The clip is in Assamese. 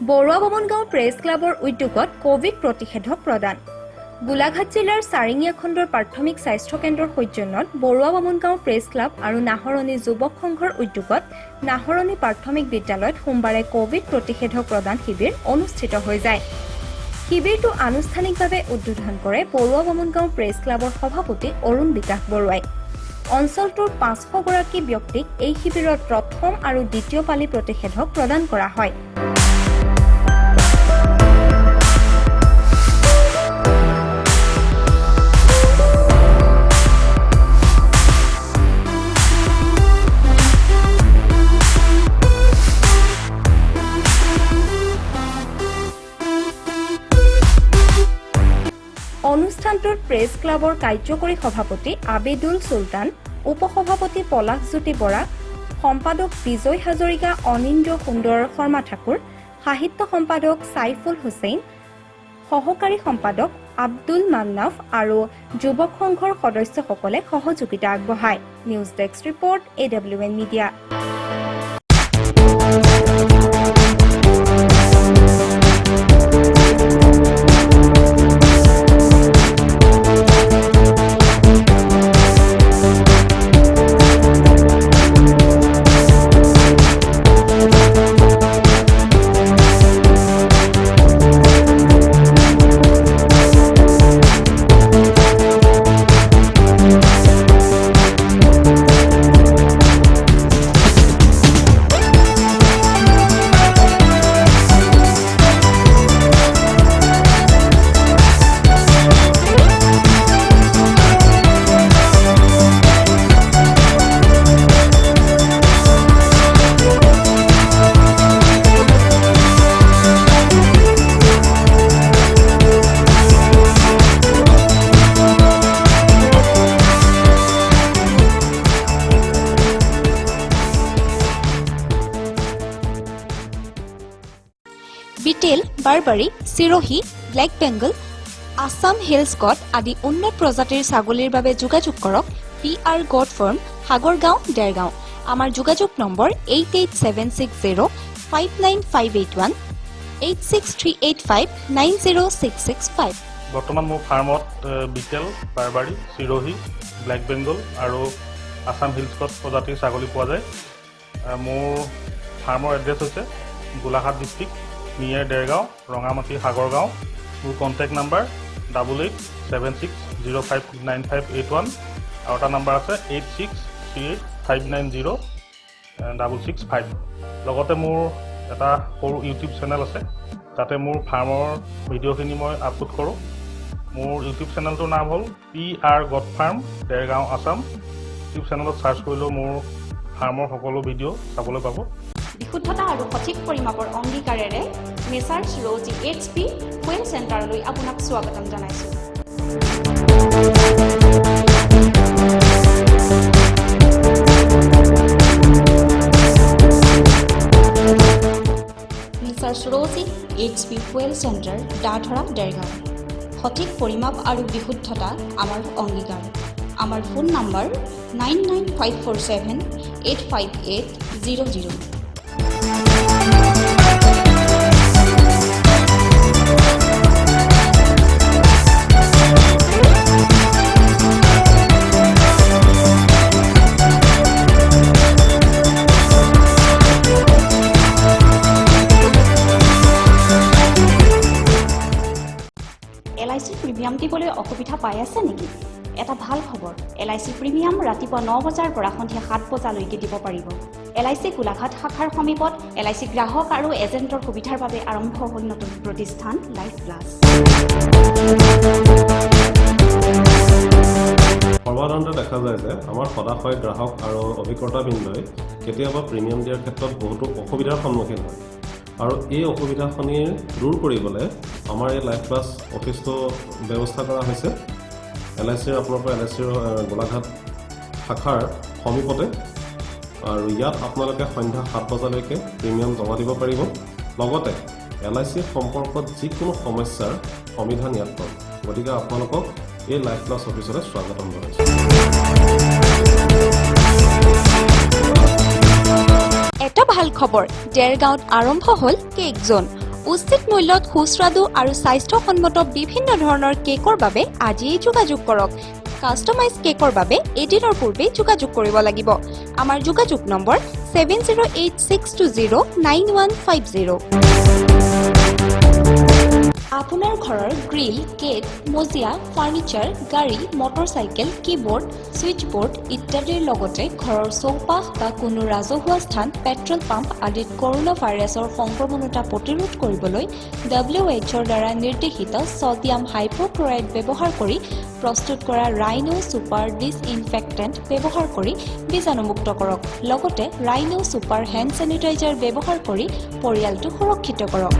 বৰুৱা বামুণগাঁও প্ৰেছ ক্লাবৰ উদ্যোগত কোভিড প্ৰতিষেধক প্ৰদান। গোলাঘাট জিলাৰ চাৰিঙীয়া খণ্ডৰ প্ৰাথমিক স্বাস্থ্য কেন্দ্ৰৰ সৌজন্যত বৰুৱা বামুণগাঁও প্ৰেছ ক্লাব আৰু নাহৰণি যুৱক সংঘৰ উদ্যোগত নাহৰণি প্ৰাথমিক বিদ্যালয়ত সোমবাৰে কোভিড প্ৰতিষেধক প্ৰদান শিবিৰ অনুষ্ঠিত হৈ যায়। শিবিৰটো আনুষ্ঠানিকভাৱে উদ্বোধন কৰে বৰুৱা বামুণগাঁও প্ৰেছ ক্লাবৰ সভাপতি অৰুণ বিকাশ বৰুৱাই। অঞ্চলটোৰ 500 গৰাকী ব্যক্তিক এই শিবিৰত প্ৰথম আৰু দ্বিতীয় পালি প্ৰতিষেধক প্ৰদান কৰা হয়। অনুষ্ঠানটোত প্ৰেছ ক্লাবৰ কাৰ্যকৰী সভাপতি আবেদুল সুলতান, উপসভাপতি পলাশজ্যোতি বৰা, সম্পাদক বিজয় হাজৰিকা, অনিন্দ্ৰ সুন্দৰ শৰ্মা ঠাকুৰ, সাহিত্য সম্পাদক সাইফুল হুছেইন, সহকাৰী সম্পাদক আব্দুল মান্নাফ আৰু যুৱক সংঘৰ সদস্যসকলে সহযোগিতা আগবঢ়ায়। News desk report AWN media. Beetal, Barbari, Sirohi, black Bengal, Assam hills goat আদি উন্নত প্ৰজাতিৰ ছাগলীৰ বাবে যোগাযোগ কৰক PR goat farm, Sagargaon, Dergaon. আমাৰ যোগাযোগ নম্বৰ 8876059581 8638590665। বৰ্তমান মোৰ ফাৰ্মত বিটেল, বাৰবাৰী, চিৰোহী, ব্লেক বেংগল আৰু আছাম হিলছ গট প্ৰজাতিৰ ছাগলী পোৱা যায়। মোৰ ফাৰ্মৰ এড্ৰেছ হৈছে গোলাঘাট ডিষ্ট্ৰিক্ট, নিয়াৰ দেৰগাঁও, ৰঙামাটি, সাগৰগাঁও। মোৰ কণ্টেক্ট নাম্বাৰ 8876059581 আৰু এটা নাম্বাৰ আছে 8638590665। লগতে মোৰ এটা সৰু ইউটিউব চেনেল আছে, তাতে মোৰ ফাৰ্মৰ ভিডিঅ'খিনি মই আপলোড কৰোঁ। মোৰ ইউটিউব চেনেলটোৰ নাম হ'ল PR goat farm, Dergaon, Assam. YouTube চেনেলত চাৰ্চ কৰিলেও মোৰ ফাৰ্মৰ সকলো ভিডিঅ' চাবলৈ পাব। বিশুদ্ধতা আৰু সঠিক পৰিমাপৰ অংগীকাৰেৰে মেছাৰ্ছ ৰ'জি HP ফুৱেল চেণ্টাৰলৈ আপোনাক স্বাগতম জনাইছোঁ। Messrs Rozi HP fuel centre, Dandhara, Dergaon. সঠিক পৰিমাপ আৰু বিশুদ্ধতা আমাৰ অংগীকাৰ। আমাৰ ফোন নম্বৰ 99547858000। LIC প্ৰিমিয়াম দিবলৈ অসুবিধা পাই আছে নেকি? এটা ভাল খবৰ, LIC প্ৰিমিয়াম ৰাতিপুৱা 9 বজাৰ পৰা সন্ধিয়া 7 বজালৈকে দিব পাৰিব। LIC গোলাঘাট শাখাৰ সমীপত LIC গ্ৰাহক আৰু এজেণ্টৰ সুবিধাৰ বাবে আৰম্ভ হ'ল নতুন প্ৰতিষ্ঠান লাইফ প্লাছ। সৰ্বসাধাৰণতে দেখা যায় যে আমাৰ সদাশয় গ্ৰাহক আৰু অভিজ্ঞতাবৃন্দই কেতিয়াবা প্ৰিমিয়াম দিয়াৰ ক্ষেত্ৰত বহুতো অসুবিধাৰ সন্মুখীন হয়। আৰু এই অসুবিধাখিনি দূৰ কৰিবলৈ আমাৰ এই লাইফ প্লাছ অফিচটো ব্যৱস্থা কৰা হৈছে। LICৰ আপোনালোকৰ LICৰ গোলাঘাট শাখাৰ সমীপতে, আৰু ইয়াত আপোনালোকে সন্ধ্যা 7 বজালৈকে প্ৰিমিয়াম জমা দিব পাৰিব। লগতে LIC সম্পৰ্কত যিকোনো সমস্যাৰ সমাধান ইয়াত পাব। গতিকে আপোনালোকক এই লাইফ প্লাছ অফিচলৈ স্বাগতম জনাইছোঁ। এটা ভাল খবৰ, দেৰগাঁৱত আৰম্ভ হ'ল কেক জোন। উচিত মূল্যত সুস্বাদু আৰু স্বাস্থ্যসন্মত বিভিন্ন ধৰণৰ কেকৰ বাবে আজিয়েই যোগাযোগ কৰক। কাষ্টমাইজ কেকৰ বাবে এদিনৰ পূৰ্বে যোগাযোগ কৰিব লাগিব। আমাৰ যোগাযোগ নম্বৰ 7086209150। আপোনাৰ ঘৰৰ গ্ৰিল, গেট, মজিয়া, ফাৰ্নিচাৰ, গাড়ী, মটৰচাইকেল, কিবৰ্ড, ছুইচ বৰ্ড ইত্যাদিৰ লগতে ঘৰৰ চৌপাশ বা কোনো ৰাজহুৱা স্থান, পেট্ৰল পাম্প আদিত কৰোনা ভাইৰাছৰ সংক্ৰমণতা প্ৰতিৰোধ কৰিবলৈ WHO দ্বাৰা নিৰ্দেশিত ছডিয়াম হাইপ'ক্লৰাইড ব্যৱহাৰ কৰি প্ৰস্তুত কৰা ৰাইনো ছুপাৰ ডিছইনফেক্টেণ্ট ব্যৱহাৰ কৰি বীজাণুমুক্ত কৰক। লগতে ৰাইনো ছুপাৰ হেণ্ড ছেনিটাইজাৰ ব্যৱহাৰ কৰি পৰিয়ালটো সুৰক্ষিত কৰক।